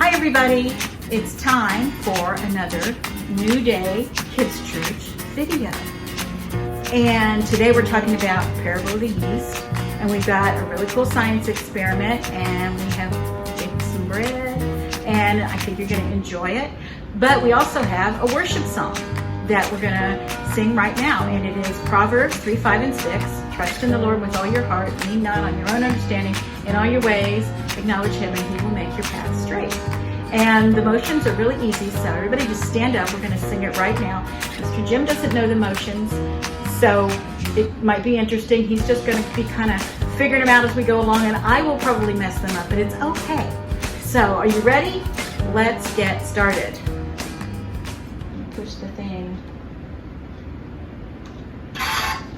Hi everybody, it's time for another New Day Kids Church video. And today we're talking about Parable of the Yeast. And we've got a really cool science experiment, and we have baked some bread, and I think you're going to enjoy it. But we also have a worship song that we're going to sing right now, and it is Proverbs 3, 5, and 6. Trust in the Lord with all your heart, lean not on your own understanding, in all your ways acknowledge Him, and He will make your path straight. And the motions are really easy, so everybody just stand up. We're going to sing it right now. Mr. Jim doesn't know the motions, so it might be interesting. He's just going to be kind of figuring them out as we go along, and I will probably mess them up, but it's okay. So, are you ready? Let's get started. Push the thing.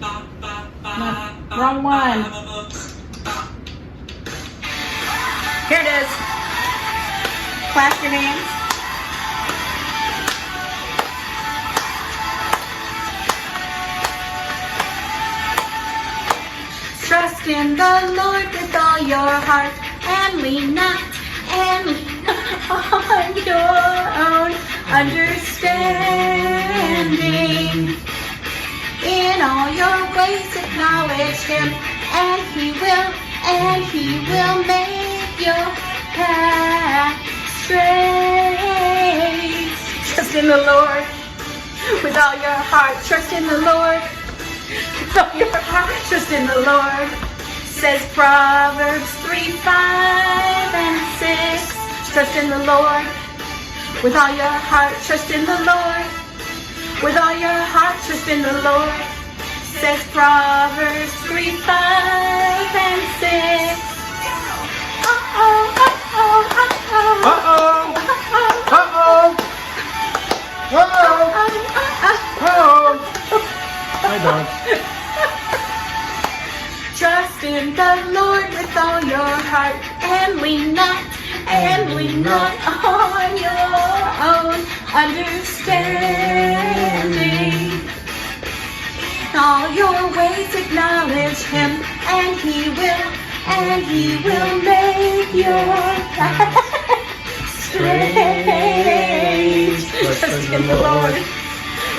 No, wrong one. Here it is. Clasp your hands. Trust in the Lord with all your heart, and lean not on your own understanding. In all your ways acknowledge Him, and He will make your path straight. Trust in the Lord with all your heart. Trust in the Lord with all your heart. Trust in the Lord. Says Proverbs 3, 5, and 6. Trust in the Lord with all your heart. Trust in the Lord with all your heart. Trust in the Lord. Says Proverbs 3, 5, and 6. Uh-oh, uh-oh, uh-oh. Uh-oh. Uh-oh. Uh-oh. Uh-oh. Hi, dog. Trust in the Lord with all your heart, and lean not on your own understanding. In all your ways acknowledge Him, and He will make your path straight. Trust in the Lord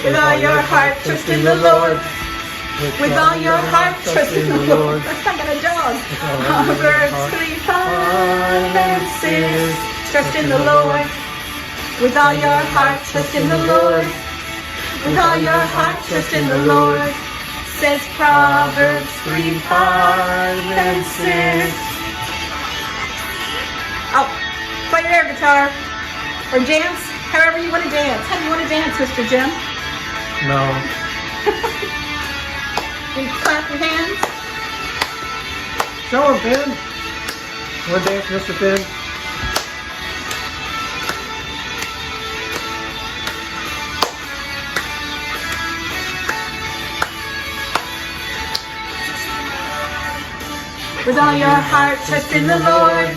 with all your heart. Trust in the Lord with all your heart. Trust in the Lord. I got a dog. Proverbs 3, 5, and 6. Trust in the Lord with all your heart. Trust in the Lord with all your heart. Trust in the Lord. Says Proverbs 3, 5, and 6. Oh, play your air guitar or dance, however you want to dance. How do you want to dance, Mr. Jim? No. You clap your hands. Show him, Finn. Want to dance, Mr. Finn? With all your heart, trust in the Lord.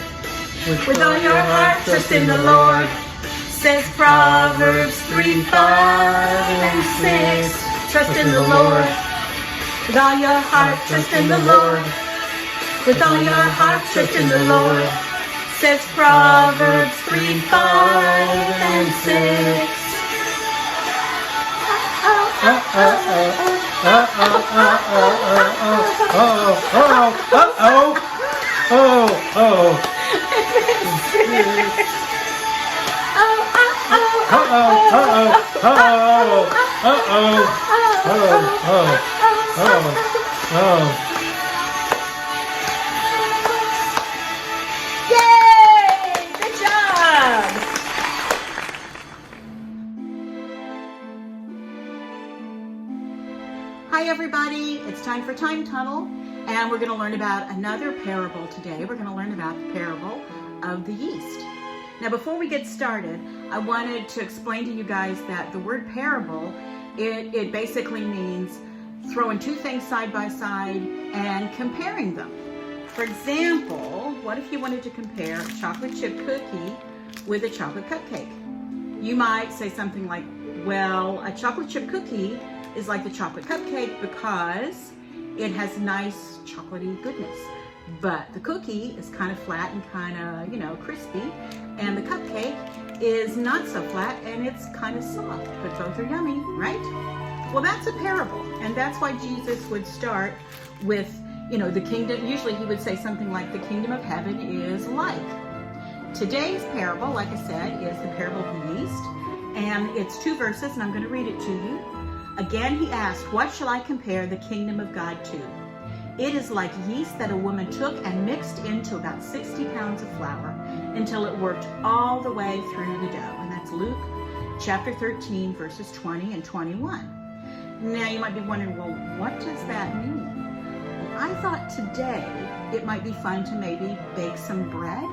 With all your heart, trust in the Lord. Says Proverbs 3, 5, and 6. Trust in the Lord. With all your heart, trust in the Lord. With all your heart, trust in the Lord. Says Proverbs 3, 5, and 6. Yay! Good job! Hi everybody, it's time for Time Tunnel, and we're going to learn about another parable today. We're going to learn about the parable of the yeast. Now before we get started, I wanted to explain to you guys that the word parable, it basically means throwing two things side by side and comparing them. For example, what if you wanted to compare a chocolate chip cookie with a chocolate cupcake? You might say something like, well, a chocolate chip cookie is like the chocolate cupcake because it has nice chocolatey goodness. But the cookie is kind of flat and kind of, crispy. And the cupcake is not so flat and it's kind of soft, but both are yummy, right? Well, that's a parable. And that's why Jesus would start with, the kingdom. Usually he would say something like the kingdom of heaven is like. Today's parable, like I said, is the parable of the yeast. And it's 2 verses, and I'm going to read it to you. Again, he asked, what shall I compare the kingdom of God to? It is like yeast that a woman took and mixed into about 60 pounds of flour until it worked all the way through the dough. And that's Luke chapter 13, verses 20 and 21. Now you might be wondering, well, what does that mean? Well, I thought today it might be fun to maybe bake some bread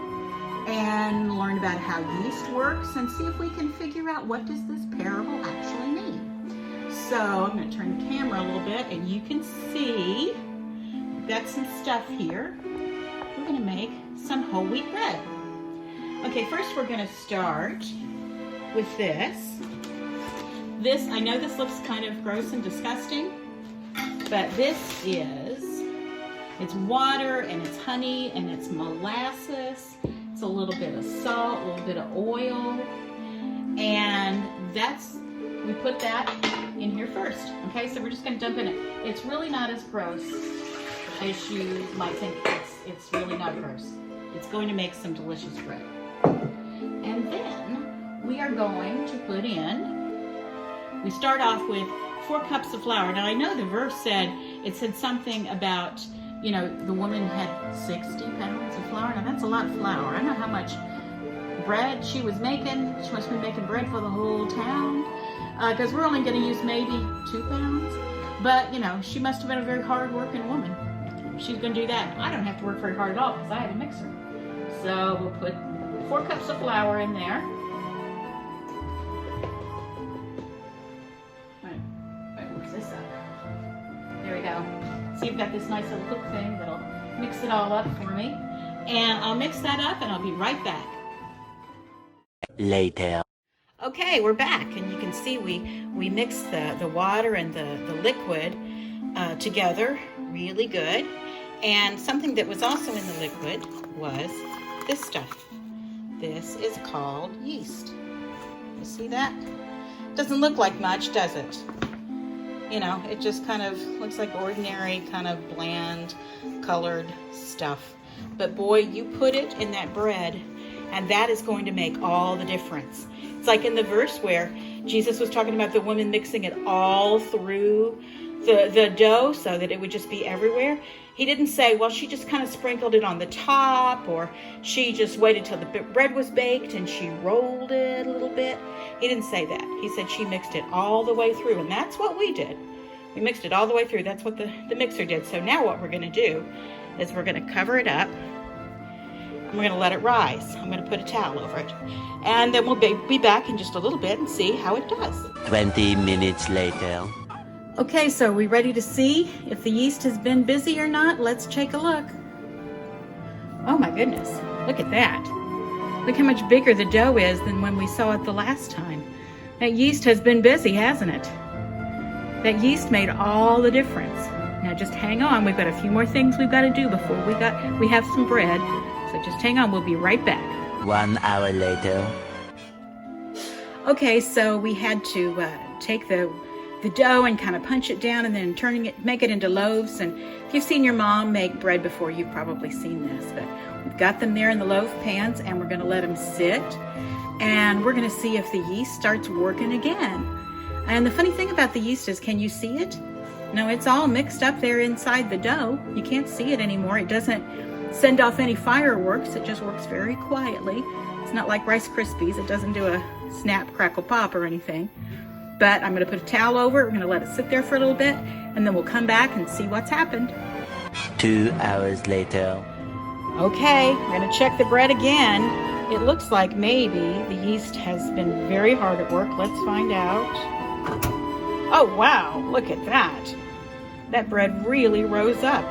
and learn about how yeast works and see if we can figure out what does this parable actually mean. So I'm going to turn the camera a little bit and you can see we've got some stuff here. We're going to make some whole wheat bread. Okay, first we're going to start with this. I know this looks kind of gross and disgusting, but it's water and it's honey and it's molasses. It's a little bit of salt, a little bit of oil, and we put that in here first. Okay, so we're just going to dump in it. It's really not as gross as you might think. It's really not gross. It's going to make some delicious bread. And then we are going to put we start off with 4 cups of flour. Now I know the verse said something about, the woman had 60 pounds of flour. Now that's a lot of flour. I don't know how much bread she was making. She must be making bread for the whole town. Because we're only going to use maybe 2 pounds. But, she must have been a very hard-working woman. She's going to do that. I don't have to work very hard at all because I have a mixer. So we'll put 4 cups of flour in there. This up. There we go. See, you've got this nice little hook thing that'll mix it all up for me. And I'll mix that up and I'll be right back. Later. Okay, we're back, and you can see we mixed the water and the liquid together really good. And something that was also in the liquid was this stuff. This is called yeast. You see that? Doesn't look like much, does it? It just kind of looks like ordinary, kind of bland, colored stuff. But boy, you put it in that bread, and that is going to make all the difference. It's like in the verse where Jesus was talking about the woman mixing it all through the dough so that it would just be everywhere. He didn't say, well, she just kind of sprinkled it on the top, or she just waited till the bread was baked and she rolled it a little bit. He didn't say that. He said she mixed it all the way through, and that's what we did. We mixed it all the way through. That's what the mixer did. So now what we're going to do is we're going to cover it up. I'm going to let it rise. I'm going to put a towel over it. And then we'll be back in just a little bit and see how it does. 20 minutes later. Okay, so are we ready to see if the yeast has been busy or not? Let's take a look. Oh my goodness, look at that. Look how much bigger the dough is than when we saw it the last time. That yeast has been busy, hasn't it? That yeast made all the difference. Now just hang on, we've got a few more things we've got to do before we have some bread. So just hang on, we'll be right back. 1 hour later. Okay, so we had to take the dough and kind of punch it down and then make it into loaves. And if you've seen your mom make bread before, you've probably seen this. But we've got them there in the loaf pans, and we're going to let them sit. And we're going to see if the yeast starts working again. And the funny thing about the yeast is, can you see it? No, it's all mixed up there inside the dough. You can't see it anymore. It doesn't send off any fireworks. It just works very quietly. It's not like Rice Krispies. It doesn't do a snap, crackle, pop or anything. But I'm going to put a towel over it. We're going to let it sit there for a little bit, and then we'll come back and see what's happened. 2 hours later. Okay, we're going to check the bread again. It looks like maybe the yeast has been very hard at work. Let's find out. Oh, wow, look at that. That bread really rose up.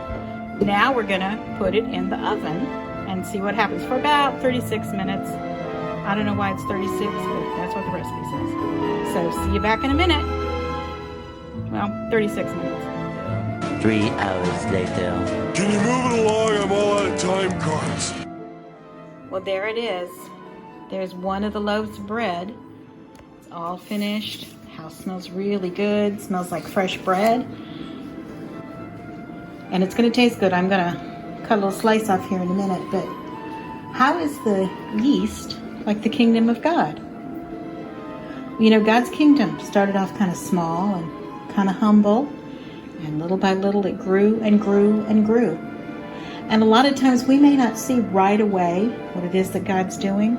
Now we're going to put it in the oven and see what happens for about 36 minutes. I don't know why it's 36, but that's what the recipe says. So see you back in a minute. Well, 36 minutes. 3 hours later. Can you move it along? I'm all out of time cards. Well, there it is. There's one of the loaves of bread. It's all finished. House smells really good. Smells like fresh bread. And it's going to taste good. I'm going to cut a little slice off here in a minute. But how is the yeast like the kingdom of God? You know, God's kingdom started off kind of small and kind of humble. And little by little it grew and grew and grew. And a lot of times we may not see right away what it is that God's doing,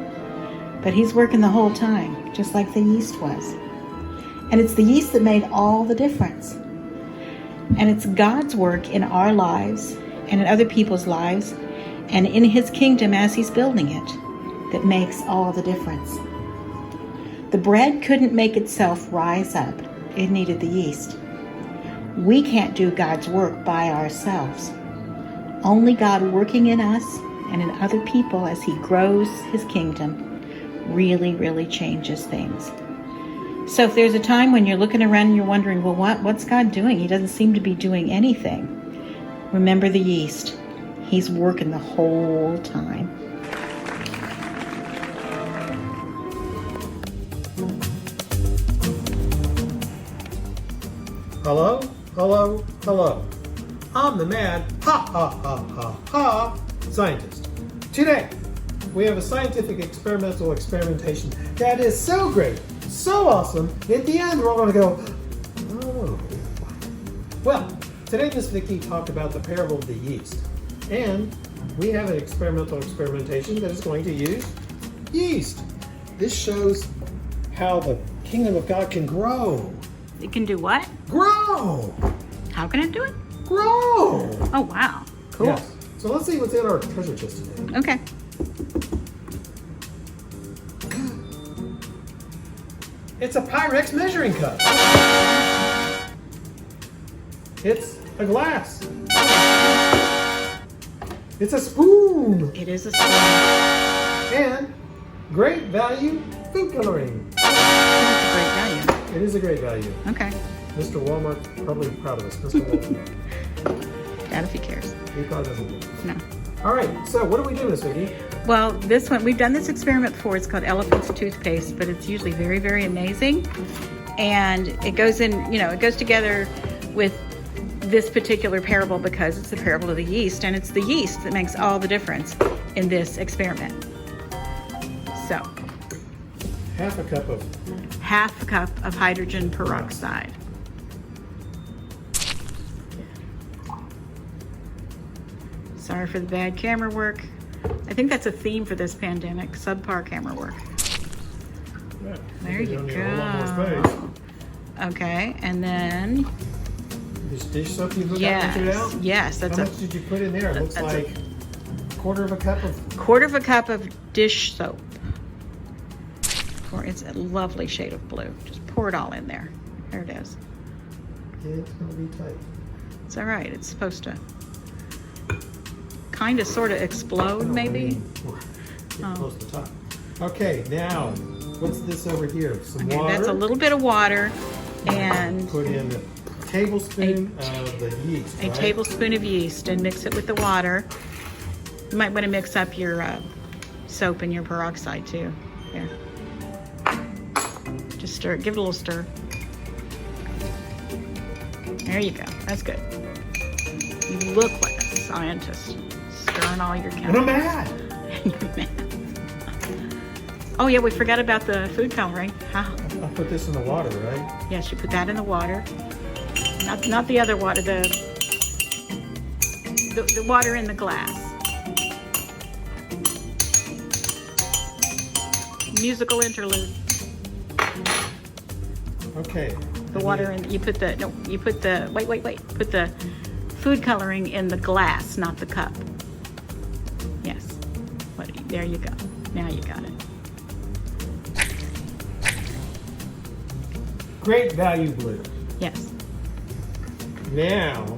but He's working the whole time, just like the yeast was. And it's the yeast that made all the difference. And it's God's work in our lives and in other people's lives and in His kingdom as He's building it that makes all the difference. The bread couldn't make itself rise up. It needed the yeast. We can't do God's work by ourselves. Only God working in us and in other people as He grows His kingdom really, really changes things. So if there's a time when you're looking around and you're wondering, well, what's God doing? He doesn't seem to be doing anything. Remember the yeast. He's working the whole time. Hello, hello, hello. I'm the mad ha scientist. Today, we have a scientific experimentation that is so great, so awesome. At the end, we're all going to go, oh. Well, today Miss Vickie talked about the parable of the yeast. And we have an experimentation that is going to use yeast. This shows how the kingdom of God can grow. It can do what? Grow! How can it do it? Grow! Oh, wow. Cool. Yes. So let's see what's in our treasure chest today. Okay. It's a Pyrex measuring cup. It's a glass. It's a spoon. It is a spoon. And great value food coloring. That's a great value. It is a great value. Okay. Mr. Walmart probably proud of us. Mr. Walmart. Doubt if he cares. He probably doesn't do it. No. All right. So what do we do, Miss Vickie? Well, this one, we've done this experiment before. It's called elephant's toothpaste, but it's usually very, very amazing. And it goes in, it goes together with this particular parable because it's the parable of the yeast, and it's the yeast that makes all the difference in this experiment. So, Half a cup of hydrogen peroxide. Sorry for the bad camera work. I think that's a theme for this pandemic, subpar camera work. Yeah. There you Need a lot more space. go. Okay, and then, This dish soap you measured out? yes, How much did you put in there? It looks that's like quarter of a cup of dish soap. It's a lovely shade of blue. Just pour it all in there. There it is. It's gonna be tight. It's all right. It's supposed to kind of sort of explode, maybe. Get close to the top. Okay, now what's this over here? Some Okay, water. that's a little bit of water and Put in a tablespoon of the yeast. a right? tablespoon of yeast and mix it with the water. You might want to mix up your soap and your peroxide too. Here. Just stir it. Give it a little stir. There you go. That's good. You look like a scientist. Stirring all your And I'm mad. You're mad. Oh yeah, we forgot about the food coloring. How? I'll put this in the water, right? Yes, you put that in the water. Not the other water, the water in the glass. Musical interlude. Okay. The water in, put the food coloring in the glass, not the cup. Yes. There you go. Now you got it. Great value blue. Yes. Now,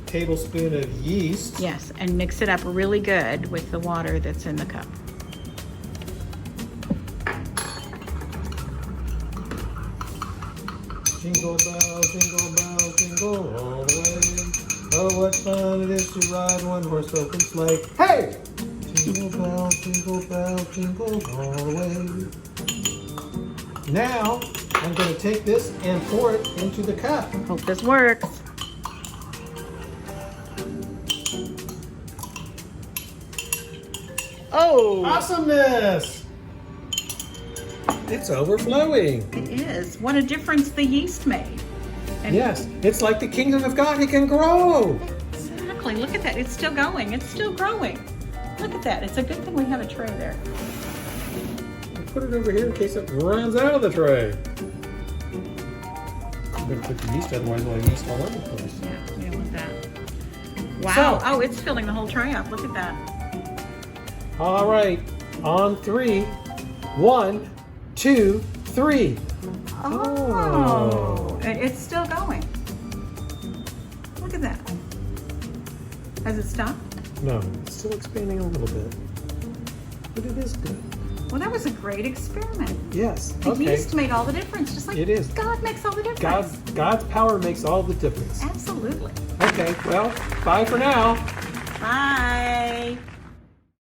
tablespoon of yeast. Yes, and mix it up really good with the water that's in the cup. Jingle bell, jingle bell, jingle all the way. Oh, what fun it is to ride one horse open sleigh. Hey! Jingle bell, jingle all the way. Now, I'm going to take this and pour it into the cup. Hope this works. Oh! Awesomeness! It's overflowing. It is. What a difference the yeast made. And Yes, it's like the kingdom of God. It can grow. exactly. Look at that. It's still going. It's still growing. Look at that. It's a good thing we have a tray there. Put it over here in case it runs out of the tray. I'm going to put the yeast, otherwise we'll have yeast all over the place. Yeah, we don't want that. Wow. So- Oh, it's filling the whole tray up. Look at that. All right, on 3. 1, 2, 3. Oh. And it's still going. Look at that. Has it stopped? No, it's still expanding a little bit. But it is good. Well, that was a great experiment. Yes, The okay. yeast made all the difference, just like It is. God makes all the difference. God's power makes all the difference. Absolutely. Okay, well, bye for now. Bye.